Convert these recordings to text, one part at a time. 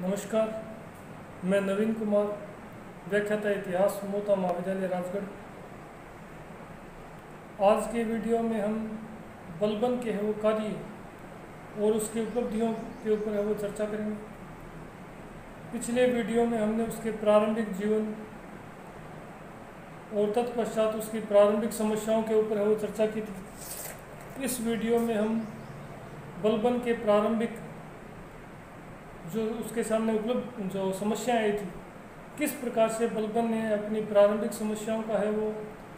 नमस्कार, मैं नवीन कुमार, व्याख्याता इतिहास मोता महाविद्यालय राजगढ़। आज के वीडियो में हम बलबन के है वो कार्य और उसकी उपलब्धियों के ऊपर है वो चर्चा करेंगे। पिछले वीडियो में हमने उसके प्रारंभिक जीवन और तत्पश्चात उसकी प्रारंभिक समस्याओं के ऊपर है वो चर्चा की थी। इस वीडियो में हम बलबन के प्रारंभिक जो उसके सामने उपलब्ध जो समस्याएं आई थी, किस प्रकार से बलबन ने अपनी प्रारंभिक समस्याओं का है वो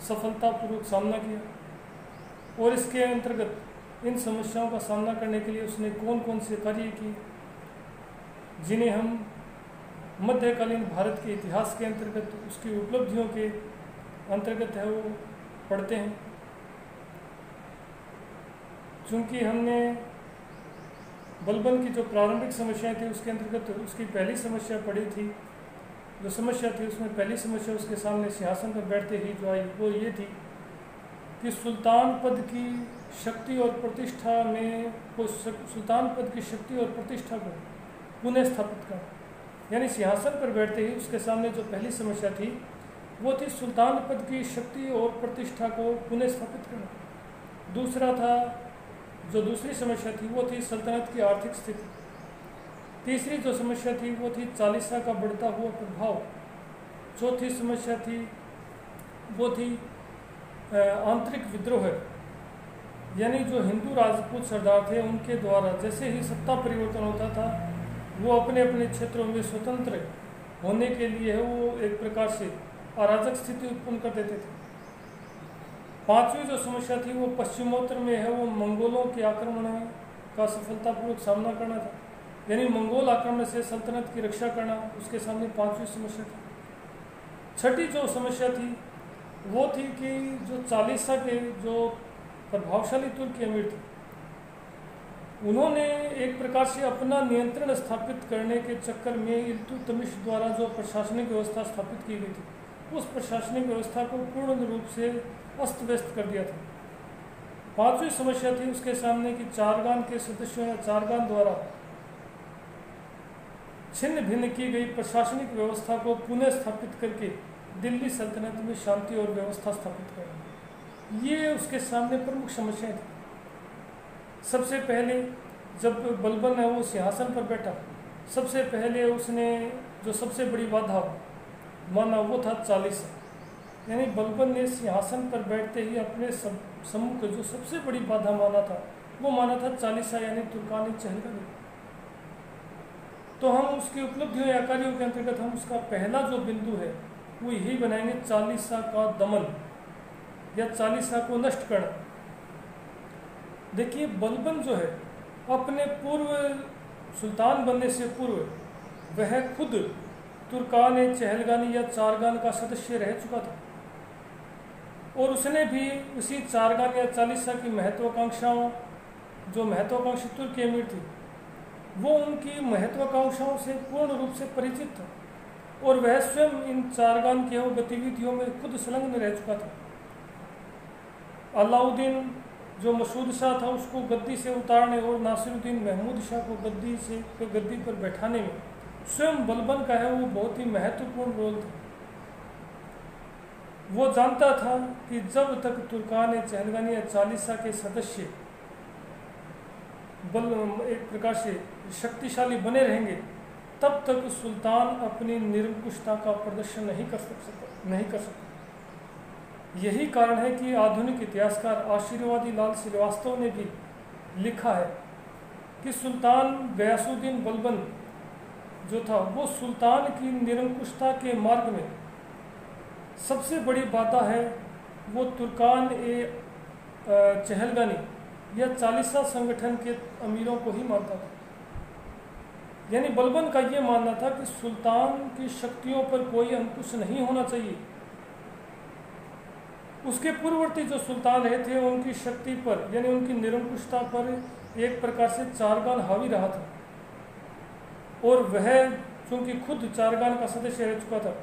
सफलतापूर्वक सामना किया और इसके अंतर्गत इन समस्याओं का सामना करने के लिए उसने कौन कौन से कार्य किए जिन्हें हम मध्यकालीन भारत के इतिहास के अंतर्गत उसकी उपलब्धियों के अंतर्गत है वो पढ़ते हैं। चूँकि हमने बलबन की जो प्रारंभिक समस्याएं थी उसके अंतर्गत उसकी पहली समस्या पड़ी थी, जो समस्या थी उसमें पहली समस्या उसके सामने सिंहासन पर बैठते ही जो आई वो ये थी कि सुल्तान पद की शक्ति और प्रतिष्ठा में सुल्तान पद की शक्ति और प्रतिष्ठा को पुनः स्थापित करना। यानी सिंहासन पर बैठते ही उसके सामने जो पहली समस्या थी वो थी सुल्तान पद की शक्ति और प्रतिष्ठा को पुनः स्थापित करना। दूसरा था जो दूसरी समस्या थी वो थी सल्तनत की आर्थिक स्थिति। तीसरी जो समस्या थी वो थी चालीसा का बढ़ता हुआ प्रभाव। चौथी समस्या थी वो थी आंतरिक विद्रोह, यानी जो हिंदू राजपूत सरदार थे उनके द्वारा जैसे ही सत्ता परिवर्तन होता था वो अपने अपने क्षेत्रों में स्वतंत्र होने के लिए है वो एक प्रकार से अराजक स्थिति उत्पन्न कर देते थे। पांचवी जो समस्या थी वो पश्चिमोत्तर में है वो मंगोलों के आक्रमण का सफलतापूर्वक सामना करना था, यानी मंगोल आक्रमण से सल्तनत की रक्षा करना उसके सामने पांचवी समस्या थी। छठी जो समस्या थी वो थी कि जो चालीसा के जो प्रभावशाली तुर्की अमीर थे उन्होंने एक प्रकार से अपना नियंत्रण स्थापित करने के चक्कर में इल्तुतमिश द्वारा जो प्रशासनिक व्यवस्था स्थापित की गई थी उस प्रशासनिक व्यवस्था को पूर्ण रूप से अस्त व्यस्त कर दिया था। पांचवी समस्या थी उसके सामने कि चारगान के सदस्यों या चारगान द्वारा छिन्न भिन्न की गई प्रशासनिक व्यवस्था को पुनः स्थापित करके दिल्ली सल्तनत में शांति और व्यवस्था स्थापित करना। ये उसके सामने प्रमुख समस्याएं थी। सबसे पहले जब बलबन है वो सिंहासन पर बैठा, सबसे पहले उसने जो सबसे बड़ी बाधा माना वो था चालीसा। यानी बलबन ने सिंहासन पर बैठते ही अपने सम्मुख जो सबसे बड़ी बाधा माना था वो माना था चालीसा, यानी तुर्कानी चहलगानी। तो हम उसकी उपलब्धियों या कार्यों के अंतर्गत हम उसका पहला जो बिंदु है वो यही बनाएंगे, चालीसा का दमन या चालीसा को नष्ट करना। देखिए, बलबन जो है अपने पूर्व सुल्तान बनने से पूर्व वह खुद तुर्कान चहलगानी या चारगान का सदस्य रह चुका था और उसने भी उसी चारगान या चालीसा की महत्वाकांक्षाओं, जो महत्वाकांक्षी तुर्की अमीर थी वो उनकी महत्वाकांक्षाओं से पूर्ण रूप से परिचित था और वह स्वयं इन चारगान की गतिविधियों में खुद संलग्न रह चुका था। अलाउद्दीन जो मसूद शाह था उसको गद्दी से उतारने और नासिरुद्दीन महमूद शाह को गद्दी पर बैठाने में स्वयं बलबन का है वो बहुत ही महत्वपूर्ण रोल था। वो जानता था कि जब तक तुर्कान चहलगानी या चालीसा के सदस्य एक प्रकार से शक्तिशाली बने रहेंगे तब तक सुल्तान अपनी निरंकुशता का प्रदर्शन नहीं कर सकता। यही कारण है कि आधुनिक इतिहासकार आशीर्वादी लाल श्रीवास्तव ने भी लिखा है कि सुल्तान गयासुद्दीन बलबन जो था वो सुल्तान की निरंकुशता के मार्ग में सबसे बड़ी बाधा है वो तुर्कान चहलगानी या चालीसा संगठन के अमीरों को ही मानता था। यानी बलबन का ये मानना था कि सुल्तान की शक्तियों पर कोई अंकुश नहीं होना चाहिए। उसके पूर्ववर्ती जो सुल्तान रहे थे उनकी शक्ति पर यानी उनकी निरंकुशता पर एक प्रकार से चारगान हावी रहा था और वह चूंकि खुद चारगान का सदस्य रह चुका था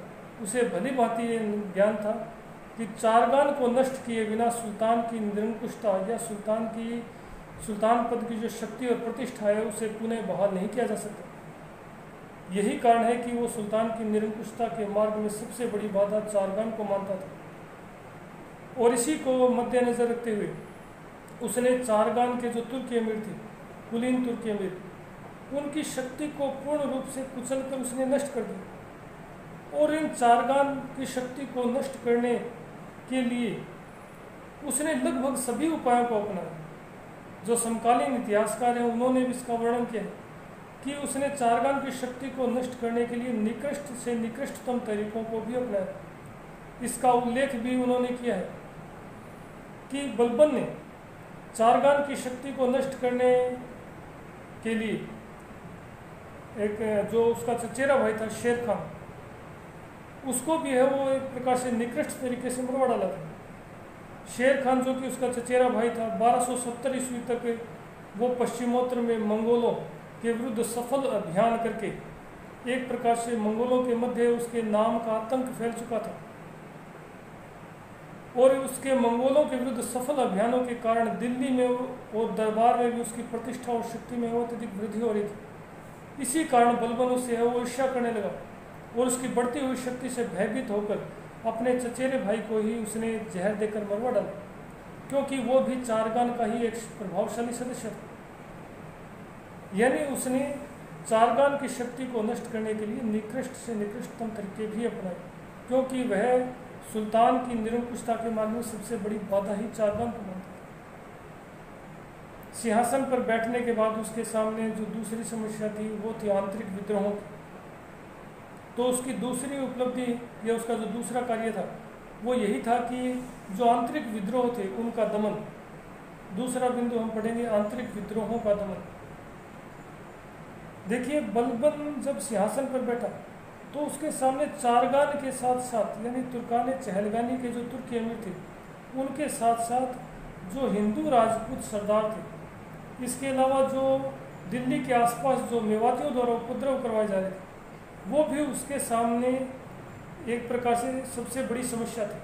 उसे भली भांति ज्ञान था कि चारगान को नष्ट किए बिना सुल्तान की निरंकुशता या सुल्तान पद की जो शक्ति और प्रतिष्ठा है उसे पुनः बहाल नहीं किया जा सकता। यही कारण है कि वो सुल्तान की निरंकुशता के मार्ग में सबसे बड़ी बाधा चारगान को मानता था। और इसी को मद्देनजर रखते हुए उसने चारगान के जो तुर्की अमीर थे, कुलीन तुर्की अमीर, उनकी शक्ति को पूर्ण रूप से कुचलकर उसने नष्ट कर दिया। और इन चारगान की शक्ति को नष्ट करने के लिए उसने लगभग सभी उपायों को अपनाया। जो समकालीन इतिहासकार हैं उन्होंने भी इसका वर्णन किया है कि उसने चारगान की शक्ति को नष्ट करने के लिए निकृष्ट से निकृष्टतम तरीकों को भी अपनाया। इसका उल्लेख भी उन्होंने किया है कि बलबन ने चारगान की शक्ति को नष्ट करने के लिए एक जो उसका चचेरा भाई था शेर खान, उसको भी है वो एक प्रकार से निकृष्ट तरीके से मरवा डाला था। शेर खान जो कि उसका चचेरा भाई था, 1270 ईस्वी तक वो पश्चिमोत्तर में मंगोलों के विरुद्ध सफल अभियान करके एक प्रकार से मंगोलों के मध्य उसके नाम का आतंक फैल चुका था। और उसके मंगोलों के विरुद्ध सफल अभियानों के कारण दिल्ली में और दरबार में भी उसकी प्रतिष्ठा और शक्ति में बहुत अधिक वृद्धि हो रही थी। इसी कारण बलबन उससे है वो ईर्ष्या करने लगा और उसकी बढ़ती हुई शक्ति से भयभीत होकर अपने चचेरे भाई को ही उसने जहर देकर मरवा डाला, क्योंकि वो भी चारगान का ही एक प्रभावशाली सदस्य था। यानी उसने चारगान की शक्ति को नष्ट करने के लिए निकृष्ट से निकृष्टतम तरीके भी अपनाए, क्योंकि वह सुल्तान की निरंकुशता के मार्ग में सबसे बड़ी बाधा ही चारगान को मानता था। सिंहासन पर बैठने के बाद उसके सामने जो दूसरी समस्या थी वो थी आंतरिक विद्रोहों की। तो उसकी दूसरी उपलब्धि या उसका जो दूसरा कार्य था वो यही था कि जो आंतरिक विद्रोह थे उनका दमन। दूसरा बिंदु हम पढ़ेंगे आंतरिक विद्रोहों का दमन। देखिए, बलबन जब सिंहासन पर बैठा तो उसके सामने चारगान के साथ साथ यानी तुर्कान चहलगानी के जो तुर्की अमीर थे उनके साथ साथ जो हिंदू राजपूत सरदार थे, इसके अलावा जो दिल्ली के आसपास जो मेवातियों द्वारा उपद्रव करवाए जा रहे थे वो भी उसके सामने एक प्रकार से सबसे बड़ी समस्या थी।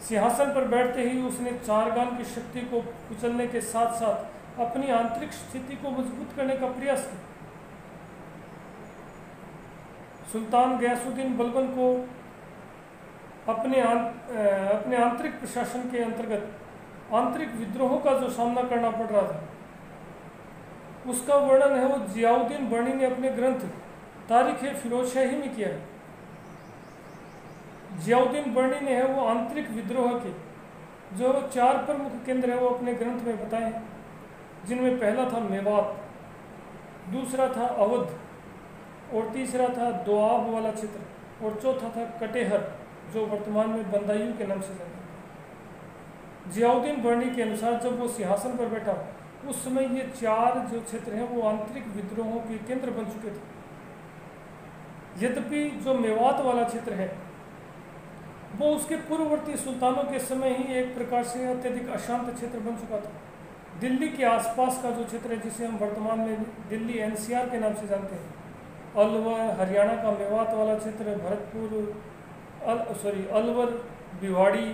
सिंहासन पर बैठते ही उसने चारगान की शक्ति को कुचलने के साथ साथ अपनी आंतरिक स्थिति को मजबूत करने का प्रयास किया। सुल्तान गयासुद्दीन बलबन को अपने आंतरिक प्रशासन के अंतर्गत आंतरिक विद्रोहों का जो सामना करना पड़ रहा था उसका वर्णन है वो जियाउद्दीन बर्नी ने अपने ग्रंथ तारीख-ए-फिरोजशाही में किया है। जियाउद्दीन बर्नी ने है वो आंतरिक विद्रोह के जो 4 प्रमुख केंद्र है वो अपने ग्रंथ में बताए, जिनमें पहला था मेवात, दूसरा था अवध और तीसरा था दोआब वाला क्षेत्र और चौथा था कटेहर जो वर्तमान में बंदायूं के नाम से जाना जाता है। जियाउद्दीन बर्नी के अनुसार जब वो सिंहासन पर बैठा उस समय ये 4 जो क्षेत्र हैं वो आंतरिक विद्रोहों के केंद्र बन चुके थे। यद्यपि जो मेवात वाला क्षेत्र है वो उसके पूर्ववर्ती सुल्तानों के समय ही एक प्रकार से अत्यधिक अशांत क्षेत्र बन चुका था। दिल्ली के आसपास का जो क्षेत्र है जिसे हम वर्तमान में दिल्ली एनसीआर के नाम से जानते हैं, अलवर, हरियाणा का मेवात वाला क्षेत्र, भरतपुर, अलवर, भिवाड़ी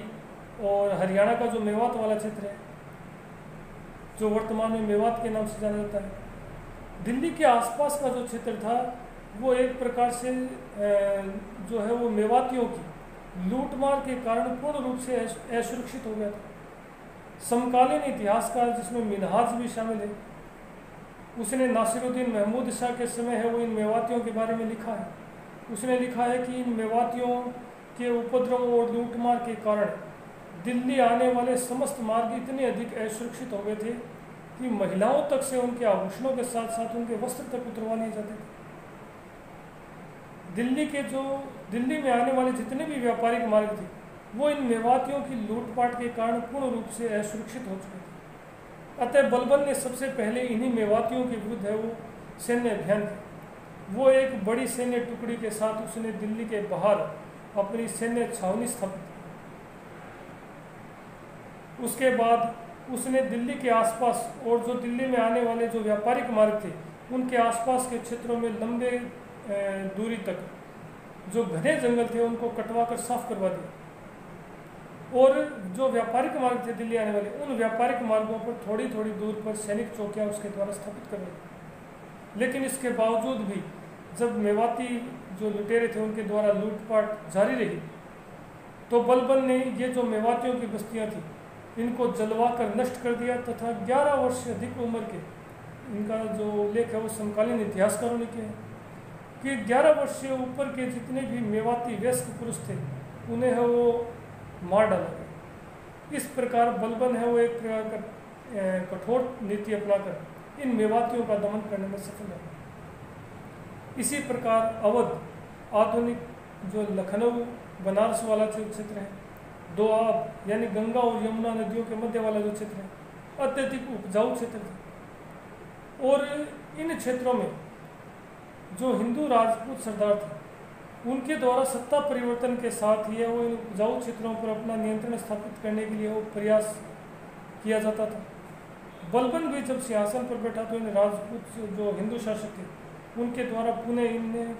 और हरियाणा का जो मेवात वाला क्षेत्र है जो वर्तमान में मेवात के नाम से जाना जाता है, दिल्ली के आसपास का जो क्षेत्र था वो एक प्रकार से जो है वो मेवातियों की लूटमार के कारण पूर्ण रूप से असुरक्षित हो गया था। समकालीन इतिहासकार जिसमें मिनहाज भी शामिल है, उसने नासिरुद्दीन महमूद शाह के समय है वो इन मेवातियों के बारे में लिखा है। उसने लिखा है कि इन मेवातियों के उपद्रव और लूटमार के कारण दिल्ली आने वाले समस्त मार्ग इतने अधिक असुरक्षित हो गए थे कि महिलाओं तक से उनके आभूषणों के साथ साथ उनके वस्त्र तक उतरवा लिए जाते थे। दिल्ली में आने वाले जितने भी व्यापारिक मार्ग थे वो इन मेवातियों की लूटपाट के कारण पूर्ण रूप से असुरक्षित हो चुके थे। अतः बलबन ने सबसे पहले इन्हीं मेवातियों के विरुद्ध है वो सैन्य अभियान किया। वो एक बड़ी सैन्य टुकड़ी के साथ उसने दिल्ली के बाहर अपनी सैन्य छावनी स्थापित की। उसके बाद उसने दिल्ली के आसपास और जो दिल्ली में आने वाले जो व्यापारिक मार्ग थे उनके आसपास के क्षेत्रों में लंबे दूरी तक जो घने जंगल थे उनको कटवा कर साफ करवा दिया और जो व्यापारिक मार्ग थे दिल्ली आने वाले उन व्यापारिक मार्गों पर थोड़ी थोड़ी दूर पर सैनिक चौकियां उसके द्वारा स्थापित करवाई। लेकिन इसके बावजूद भी जब मेवाती जो लुटेरे थे उनके द्वारा लूटपाट जारी रही, तो बलबन ने ये जो मेवातियों की बस्तियां थी इनको जलवा कर नष्ट कर दिया तथा 11 वर्ष से अधिक उम्र के, इनका जो लेख है वो समकालीन इतिहासकारों ने किया है कि 11 वर्ष से ऊपर के जितने भी मेवाती वयस्क पुरुष थे उन्हें है वो मार डाला गया। इस प्रकार बलबन है वो एक प्रकार का कठोर नीति अपनाकर इन मेवातियों का दमन करने में सफल रहा। इसी प्रकार अवध, आधुनिक जो लखनऊ बनारस वाला जो क्षेत्र है, दोआब यानी गंगा और यमुना नदियों के मध्य वाला जो क्षेत्र है, अत्यधिक उपजाऊ क्षेत्र था। और इन क्षेत्रों में जो हिंदू राजपूत सरदार थे उनके द्वारा सत्ता परिवर्तन के साथ ही वो इन उपजाऊ क्षेत्रों पर अपना नियंत्रण स्थापित करने के लिए वो प्रयास किया जाता था। बलबन भी जब सिंहासन पर बैठा तो इन राजपूत जो हिंदू शासक थे उनके द्वारा पुनः इन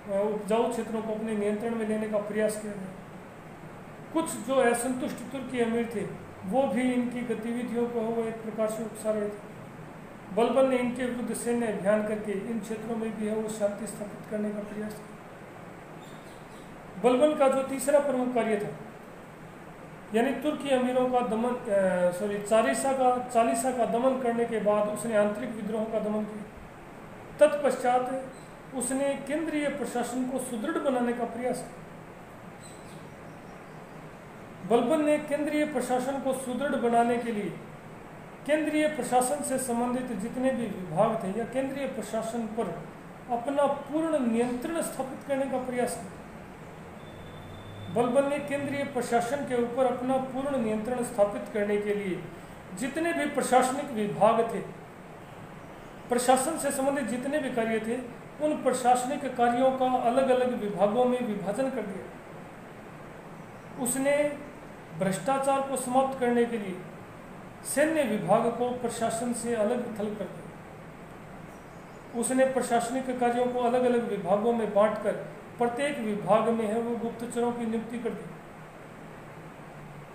उपजाऊ क्षेत्रों को अपने नियंत्रण में लेने का प्रयास किया गया। कुछ जो असंतुष्ट तुर्की अमीर थे वो भी इनकी गतिविधियों को वो एक प्रकार से उकसा रहे थे। बलबन ने इनके विरुद्ध सैन्य अभियान करके इन क्षेत्रों में भी है वो शांति स्थापित करने का प्रयास किया। बलबन का जो तीसरा प्रमुख कार्य था यानी तुर्की अमीरों का दमन, चालीसा का दमन करने के बाद उसने आंतरिक विद्रोह का दमन किया। तत्पश्चात उसने केंद्रीय प्रशासन को सुदृढ़ बनाने का प्रयास किया। बलबन ने केंद्रीय प्रशासन को सुदृढ़ बनाने के लिए केंद्रीय प्रशासन से संबंधित जितने भी विभाग थे या केंद्रीय प्रशासन पर अपना पूर्ण नियंत्रण स्थापित करने का प्रयास किया। बलबन ने केंद्रीय प्रशासन के ऊपर अपना पूर्ण नियंत्रण स्थापित करने के लिए जितने भी प्रशासनिक विभाग थे, प्रशासन से संबंधित जितने भी कार्य थे, उन प्रशासनिक कार्यों का अलग अलग विभागों में विभाजन कर दिया। उसने भ्रष्टाचार को समाप्त करने के लिए सैन्य विभाग को प्रशासन से अलग थलग कर दिया। उसने प्रशासनिक कार्यों को अलग अलग विभागों में बांटकर प्रत्येक विभाग में है वो गुप्तचरों की नियुक्ति कर दी।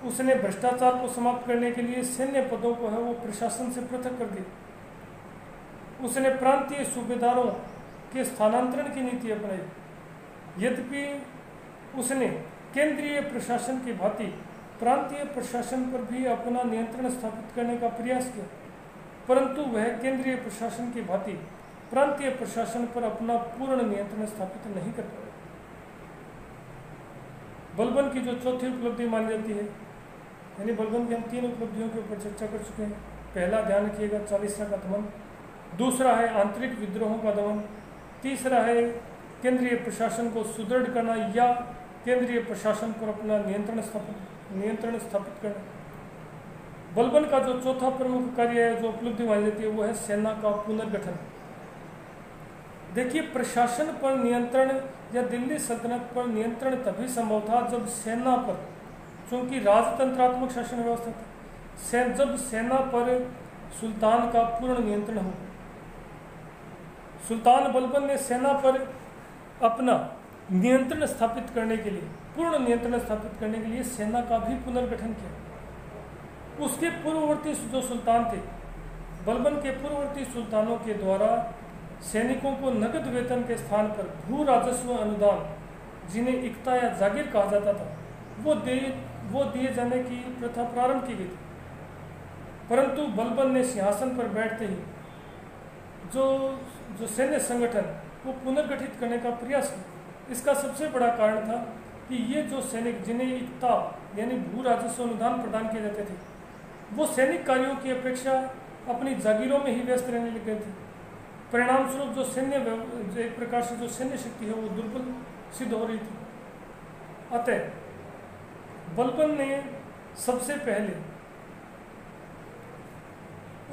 उसने भ्रष्टाचार को समाप्त करने के लिए सैन्य पदों को है वो प्रशासन से पृथक कर दिया। उसने प्रांतीय सूबेदारों के स्थानांतरण की नीति अपनाई। यद्यपि उसने केंद्रीय प्रशासन की भांति प्रांतीय प्रशासन पर भी अपना नियंत्रण स्थापित करने का प्रयास किया, परंतु वह केंद्रीय प्रशासन की भांति प्रांतीय प्रशासन पर अपना पूर्ण नियंत्रण स्थापित नहीं कर पाया। बलबन की जो चौथी उपलब्धि मानी जाती है, यानी बलबन की हम 3 उपलब्धियों के ऊपर चर्चा कर चुके हैं। पहला ध्यान रखिएगा चालीसा का दमन, दूसरा है आंतरिक विद्रोहों का दमन, तीसरा है केंद्रीय प्रशासन को सुदृढ़ करना या केंद्रीय प्रशासन पर अपना नियंत्रण स्थापित करना। बलबन का जो चौथा प्रमुख कार्य है, जो उपलब्धि मानी जाती है, वो है सेना का पुनर्गठन। देखिए, प्रशासन पर नियंत्रण या दिल्ली सल्तनत पर नियंत्रण तभी संभव था जब सेना पर, चूंकि राजतंत्रात्मक शासन व्यवस्था था, जब सेना पर सुल्तान का पूर्ण नियंत्रण हो। सुल्तान बलबन ने सेना पर अपना नियंत्रण स्थापित करने के लिए, पूर्ण नियंत्रण स्थापित करने के लिए सेना का भी पुनर्गठन किया। उसके पूर्ववर्ती जो सुल्तान थे, बलबन के पूर्ववर्ती सुल्तानों के द्वारा सैनिकों को नगद वेतन के स्थान पर भू राजस्व अनुदान, जिन्हें इक्ता या जागीर कहा जाता था, वो दिए जाने की प्रथा प्रारंभ की गई थी। परंतु बलबन ने सिंहासन पर बैठते ही जो सैन्य संगठन वो पुनर्गठित करने का प्रयास किया। इसका सबसे बड़ा कारण था कि ये जो सैनिक जिन्हें इक्ता यानी भू राजस्व अनुदान प्रदान किए जाते थे, वो सैनिक कार्यों की अपेक्षा अपनी जागीरों में ही व्यस्त रहने लग गए थे। परिणाम स्वरूप जो एक प्रकार से जो सैन्य शक्ति है वो दुर्बल सिद्ध हो रही थी। अतः बलबन ने सबसे पहले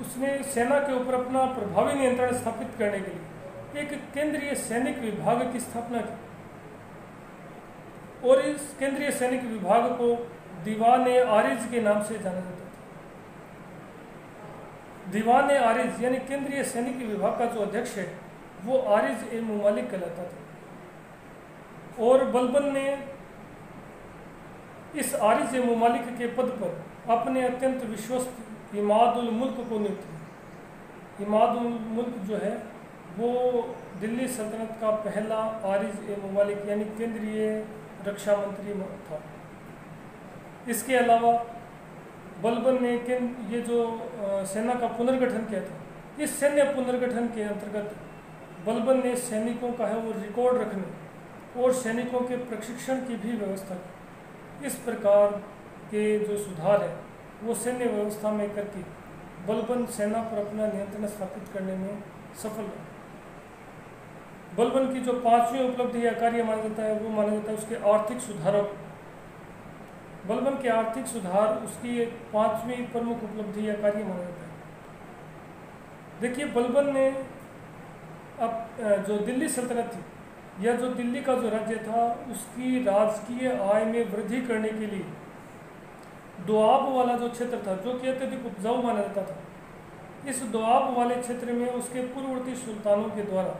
उसने सेना के ऊपर अपना प्रभावी नियंत्रण स्थापित करने के लिए एक केंद्रीय सैनिक विभाग की स्थापना की और इस केंद्रीय सैनिक विभाग को दीवान आरिज के नाम से जाना जाता था। दीवान आरिज यानी केंद्रीय सैनिक विभाग का जो अध्यक्ष है वो आरिज ए मुमालिक कहलाता था और बलबन ने इस आरिज ए मुमालिक के पद पर अपने अत्यंत विश्वस्त इमादुल मुल्क को नियुक्त किया। इमादुल मुल्क जो है वो दिल्ली सल्तनत का पहला आरिज ए ममालिक यानी केंद्रीय रक्षा मंत्री था। इसके अलावा बलबन ने ये जो सेना का पुनर्गठन किया था, इस सैन्य पुनर्गठन के अंतर्गत बलबन ने सैनिकों का है वो रिकॉर्ड रखने और सैनिकों के प्रशिक्षण की भी व्यवस्था की। इस प्रकार के जो सुधार है वो सैन्य व्यवस्था में करके बलबन सेना पर अपना नियंत्रण स्थापित करने में सफल रहा। बलबन की जो 5वीं उपलब्धि या कार्य माना जाता है वो माना जाता है उसके आर्थिक सुधारों। बलबन के आर्थिक सुधार उसकी एक 5वीं प्रमुख उपलब्धि या कार्य माना जाता है। देखिए, बलबन ने अब जो दिल्ली सल्तनत थी या जो दिल्ली का जो राज्य था उसकी राजकीय आय में वृद्धि करने के लिए दोआब वाला जो क्षेत्र था जो कि अत्यधिक उपजाऊ माना जाता था, इस दोआब वाले क्षेत्र में उसके पूर्ववर्ती सुल्तानों के द्वारा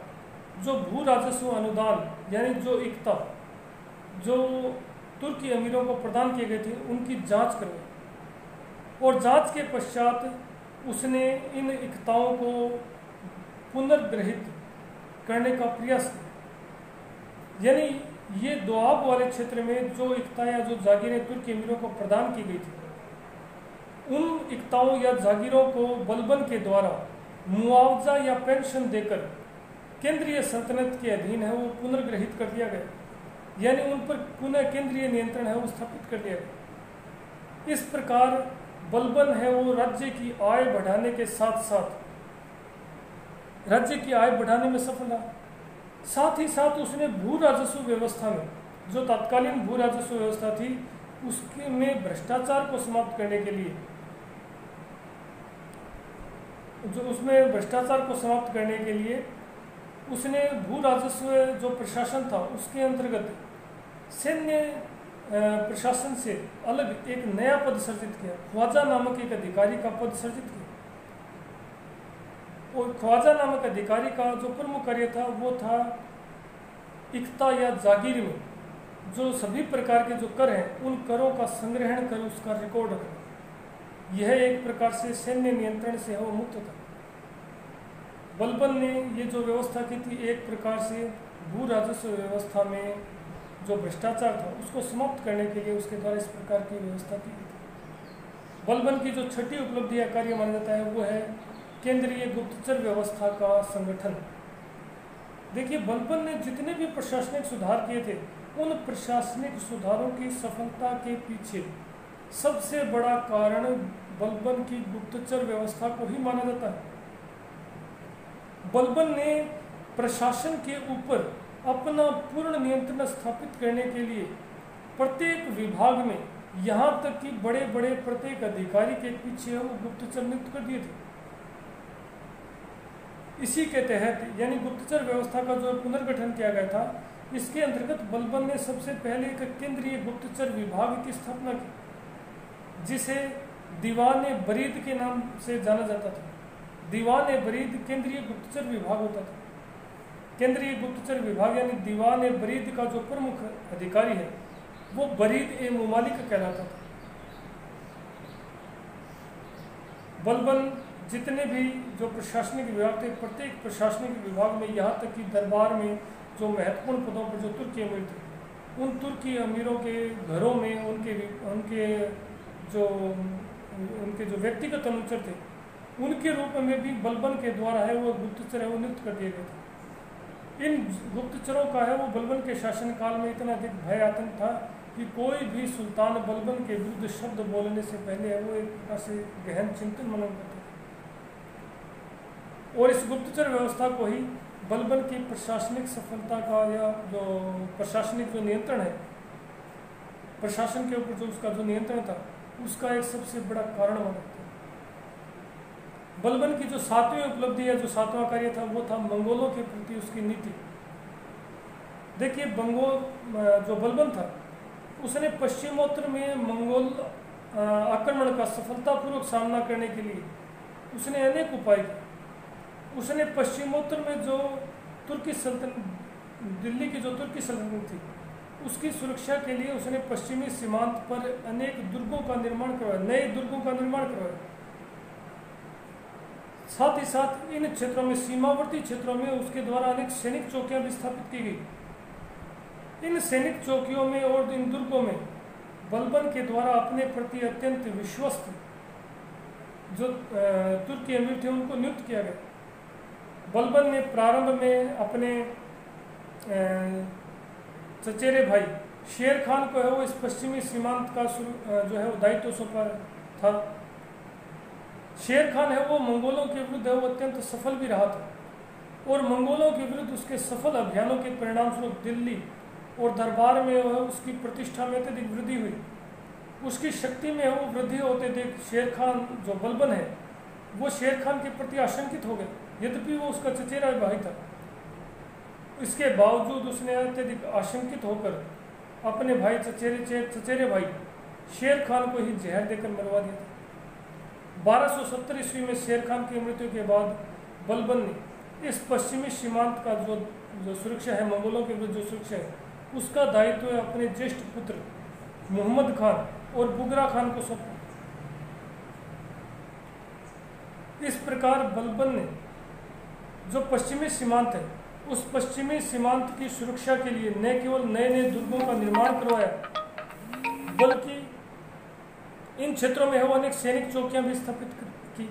जो भू राजस्व अनुदान यानी जो इक्ता जो तुर्की अमीरों को प्रदान किए गए थे उनकी जांच करवाई और जांच के पश्चात उसने इन इक्ताओं को पुनर्ग्रहित करने का प्रयास किया। यानी ये दोआब वाले क्षेत्र में जो इक्ता या जो जागीरें तुर्की अमीरों को प्रदान की गई थी उन इक्ताओं या जागीरों को बलबन के द्वारा मुआवजा या पेंशन देकर केंद्रीय सल्तनत के अधीन है वो पुनर्ग्रहित कर दिया गया, यानी उन पर पुनः केंद्रीय नियंत्रण है वो स्थापित कर दिया गया। इस प्रकार बलबन है वो राज्य की आय बढ़ाने के साथ साथ राज्य की आय बढ़ाने में सफल रहा। साथ ही साथ उसने भू राजस्व व्यवस्था में जो तत्कालीन भू राजस्व व्यवस्था थी उसके में भ्रष्टाचार को समाप्त करने के लिए उसने भू राजस्व जो प्रशासन था उसके अंतर्गत सैन्य प्रशासन से अलग एक नया पद सृजित किया, ख्वाजा नामक एक अधिकारी का पद सृजित किया। और ख्वाजा नामक अधिकारी का जो प्रमुख कार्य था वो था इक्ता या जागीर में जो सभी प्रकार के जो कर हैं उन करों का संग्रहण कर उसका रिकॉर्ड रखना। यह एक प्रकार से सैन्य नियंत्रण से वो मुक्त था। बलबन ने ये जो व्यवस्था की थी एक प्रकार से भू राजस्व व्यवस्था में जो भ्रष्टाचार था उसको समाप्त करने के लिए उसके द्वारा इस प्रकार की व्यवस्था की गई थी। बलबन की जो 6ठी उपलब्धि या कार्य माना जाता है वो है केंद्रीय गुप्तचर व्यवस्था का संगठन। देखिए, बलबन ने जितने भी प्रशासनिक सुधार किए थे उन प्रशासनिक सुधारों की सफलता के पीछे सबसे बड़ा कारण बलबन की गुप्तचर व्यवस्था को ही माना जाता है। बलबन ने प्रशासन के ऊपर अपना पूर्ण नियंत्रण स्थापित करने के लिए प्रत्येक विभाग में यहाँ तक कि बड़े बड़े प्रत्येक अधिकारी के पीछे वो गुप्तचर नियुक्त कर दिए थे। इसी के तहत यानी गुप्तचर व्यवस्था का जो पुनर्गठन किया गया था इसके अंतर्गत बलबन ने सबसे पहले एक केंद्रीय गुप्तचर विभाग की स्थापना की जिसे दीवान-ए-बरीद के नाम से जाना जाता था। दीवान-ए-बरीद केंद्रीय गुप्तचर विभाग होता था। केंद्रीय गुप्तचर विभाग यानी दीवान-ए-बरीद का जो प्रमुख अधिकारी है वो बरीद-ए-ममालिक कहलाता था। बलबन जितने भी जो प्रशासनिक विभाग थे प्रत्येक प्रशासनिक विभाग में यहाँ तक कि दरबार में जो महत्वपूर्ण पदों पर जो तुर्की अमीर थे उन तुर्की अमीरों के घरों में उनके जो व्यक्तिगत अनुचर थे उनके रूप में भी बलबन के द्वारा है वो गुप्तचर है वो नियुक्त कर दिए गए थे। इन गुप्तचरों का है वो बलबन के शासनकाल में इतना अधिक भय आतंक था कि कोई भी सुल्तान बलबन के विरुद्ध शब्द बोलने से पहले है वो एक प्रकार से गहन चिंतन मनन करते थे। और इस गुप्तचर व्यवस्था को ही बलबन की प्रशासनिक सफलता का या जो प्रशासनिक जो नियंत्रण है प्रशासन के ऊपर जो उसका जो नियंत्रण था उसका एक सबसे बड़ा कारण माना जाता है। बलबन की जो 7वीं उपलब्धि है जो 7वां कार्य था वो था मंगोलों के प्रति उसकी नीति। देखिए, जो बलबन था उसने पश्चिमोत्तर में मंगोल आक्रमण का सफलतापूर्वक सामना करने के लिए उसने अनेक उपाय किए। उसने पश्चिमोत्तर में जो तुर्की सल्तनत दिल्ली की जो तुर्की सल्तनत थी उसकी सुरक्षा के लिए उसने पश्चिमी सीमांत पर अनेक दुर्गों का निर्माण करवाया, नए दुर्गों का निर्माण करवाया। साथ ही साथ इन क्षेत्रों में, सीमावर्ती क्षेत्रों में उसके द्वारा अनेक सैनिक चौकियां भी स्थापित की गई। इन सैनिक चौकियों में और इन दुर्गों में बलबन के द्वारा अपने प्रति अत्यंत विश्वस्त जो तुर्की अमीर थे उनको नियुक्त किया गया। बलबन ने प्रारंभ में अपने चचेरे भाई शेर खान को है वो इस पश्चिमी सीमांत का जो है वो दायित्व सौंपा था। शेर खान है वो मंगोलों के विरुद्ध है वो अत्यंत सफल भी रहा था और मंगोलों के विरुद्ध उसके सफल अभियानों के परिणाम स्वरूप दिल्ली और दरबार में वह उसकी प्रतिष्ठा में अत्यधिक वृद्धि हुई। उसकी शक्ति में वो वृद्धि होते देख शेर खान जो बलबन है वो शेर खान के प्रति आशंकित हो गए, यद्यपि वो उसका चचेरा भाई था। इसके बावजूद उसने अत्यधिक आशंकित होकर अपने भाई चचेरे भाई शेर खान को ही जहर देकर मरवा दिया था। 1270 ईस्वी में शेर खान की मृत्यु के बाद बलबन ने इस पश्चिमी सीमांत का जो सुरक्षा है, मंगोलों के विरुद्ध जो सुरक्षा है, उसका दायित्व अपने ज्येष्ठ पुत्र मोहम्मद खान और बुगरा खान को सौंपा। इस प्रकार बलबन ने जो पश्चिमी सीमांत है उस पश्चिमी सीमांत की सुरक्षा के लिए न केवल नए नए दुर्गों का निर्माण करवाया, बल्कि इन क्षेत्रों में वो अनेक सैनिक चौकियां भी स्थापित की।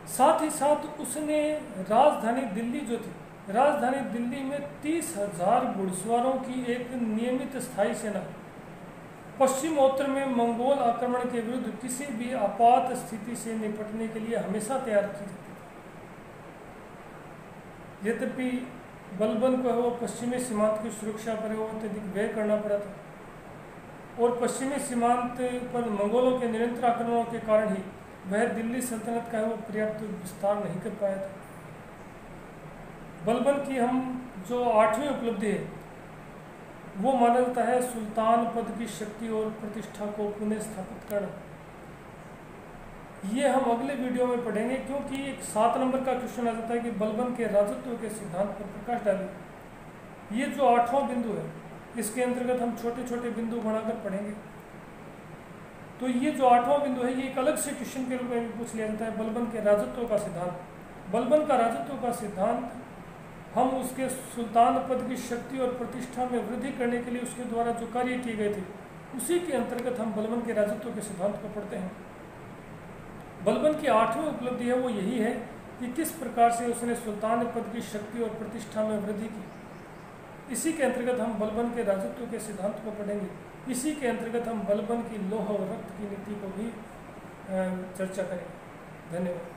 साथ ही साथ उसने राजधानी दिल्ली जो थी, राजधानी दिल्ली में 30,000 घुड़सवारों की एक नियमित स्थायी सेना पश्चिमोत्तर में मंगोल आक्रमण के विरुद्ध किसी भी आपात स्थिति से निपटने के लिए हमेशा तैयार की जाती थी। यद्यपि बलबन को वो पश्चिमी सीमांत की सुरक्षा पर वो अत्यधिक व्यय करना पड़ा था और पश्चिमी सीमांत पर मंगोलों के निरंतर आक्रमणों के कारण ही वह दिल्ली सल्तनत का वो पर्याप्त विस्तार नहीं कर पाया था। बलबन की हम जो 8वीं उपलब्धि है वो माना जाता है सुल्तान पद की शक्ति और प्रतिष्ठा को पुनः स्थापित करना। ये हम अगले वीडियो में पढ़ेंगे, क्योंकि एक 7 नंबर का क्वेश्चन आ जाता है कि बलबन के राजत्व के सिद्धांत पर प्रकाश डालें। ये जो 8वां बिंदु है इसके अंतर्गत हम छोटे छोटे बिंदु बनाकर पढ़ेंगे। तो ये जो 8वां बिंदु है ये एक अलग से क्वेश्चन के रूप में भी पूछ लिया जाता है, बलबन के राजत्व का सिद्धांत। बलबन का राजत्व का सिद्धांत हम उसके सुल्तान पद की शक्ति और प्रतिष्ठा में वृद्धि करने के लिए उसके द्वारा जो कार्य किए गए थे उसी के अंतर्गत हम बलबन के राजत्व के सिद्धांत को पढ़ते हैं। बलबन की 8वीं उपलब्धि है वो यही है कि किस प्रकार से उसने सुल्तान पद की शक्ति और प्रतिष्ठा में वृद्धि की। इसी के अंतर्गत हम बलबन के राजत्व के सिद्धांत को पढ़ेंगे। इसी के अंतर्गत हम बलबन की लौह और रक्त की नीति को भी चर्चा करेंगे। धन्यवाद।